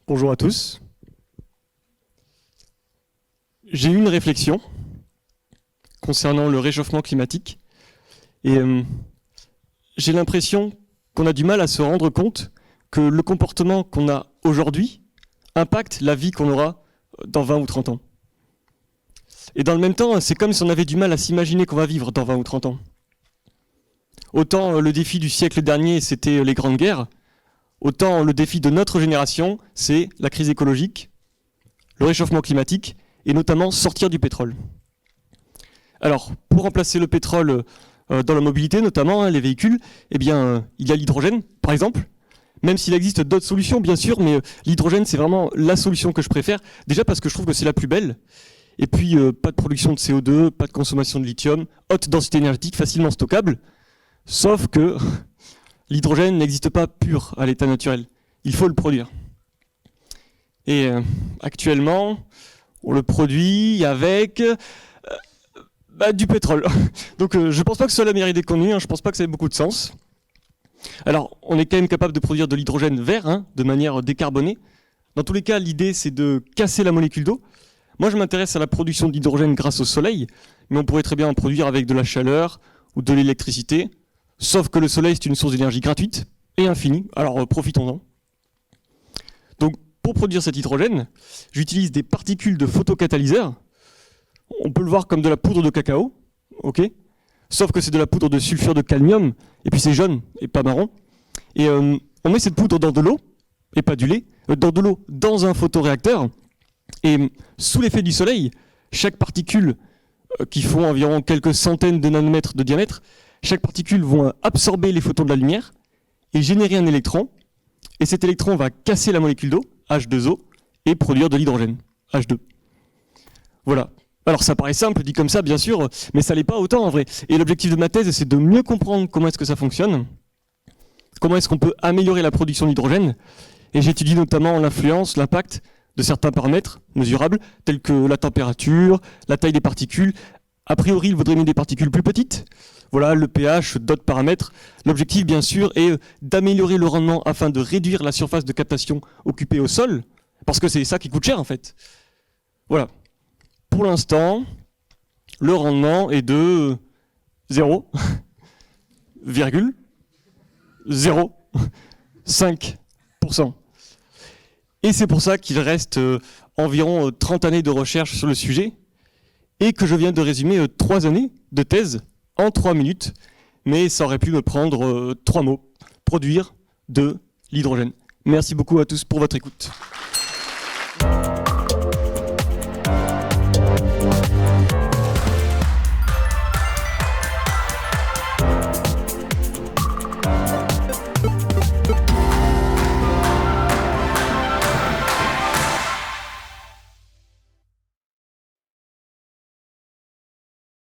Bonjour à tous. J'ai eu une réflexion concernant le réchauffement climatique et j'ai l'impression qu'on a du mal à se rendre compte que le comportement qu'on a aujourd'hui impacte la vie qu'on aura dans 20 ou 30 ans. Et dans le même temps, c'est comme si on avait du mal à s'imaginer qu'on va vivre dans 20 ou 30 ans. Autant le défi du siècle dernier, c'était les grandes guerres, autant le défi de notre génération, c'est la crise écologique, le réchauffement climatique, et notamment sortir du pétrole. Alors, pour remplacer le pétrole dans la mobilité, notamment les véhicules, eh bien, il y a l'hydrogène, par exemple, même s'il existe d'autres solutions, bien sûr, mais l'hydrogène, c'est vraiment la solution que je préfère, déjà parce que je trouve que c'est la plus belle, et puis pas de production de CO2, pas de consommation de lithium, haute densité énergétique, facilement stockable, sauf que l'hydrogène n'existe pas pur à l'état naturel, il faut le produire. Et actuellement, on le produit avec du pétrole. Donc je ne pense pas que ce soit la meilleure idée qu'on ait, je ne pense pas que ça ait beaucoup de sens. Alors, on est quand même capable de produire de l'hydrogène vert, de manière décarbonée. Dans tous les cas, l'idée, c'est de casser la molécule d'eau. Moi, je m'intéresse à la production d'hydrogène grâce au soleil, mais on pourrait très bien en produire avec de la chaleur ou de l'électricité, sauf que le soleil, c'est une source d'énergie gratuite et infinie, alors profitons-en. Donc, pour produire cet hydrogène, j'utilise des particules de photocatalyseur. On peut le voir comme de la poudre de cacao, ok ? Sauf que c'est de la poudre de sulfure de cadmium, et puis c'est jaune et pas marron. Et on met cette poudre dans de l'eau, et pas du lait, dans de l'eau dans un photoréacteur, et sous l'effet du soleil, chaque particule, qui font environ quelques centaines de nanomètres de diamètre, chaque particule va absorber les photons de la lumière et générer un électron, et cet électron va casser la molécule d'eau, H2O, et produire de l'hydrogène, H2. Voilà. Alors ça paraît simple, dit comme ça bien sûr, mais ça l'est pas autant en vrai. Et l'objectif de ma thèse, c'est de mieux comprendre comment est-ce que ça fonctionne, comment est-ce qu'on peut améliorer la production d'hydrogène, et j'étudie notamment l'influence, l'impact de certains paramètres mesurables, tels que la température, la taille des particules. A priori, il vaudrait mettre des particules plus petites, voilà, le pH, d'autres paramètres. L'objectif, bien sûr, est d'améliorer le rendement afin de réduire la surface de captation occupée au sol, parce que c'est ça qui coûte cher en fait. Voilà. Pour l'instant, le rendement est de 0,05%. Et c'est pour ça qu'il reste environ 30 années de recherche sur le sujet et que je viens de résumer 3 années de thèse en 3 minutes. Mais ça aurait pu me prendre 3 mots. Produire de l'hydrogène. Merci beaucoup à tous pour votre écoute.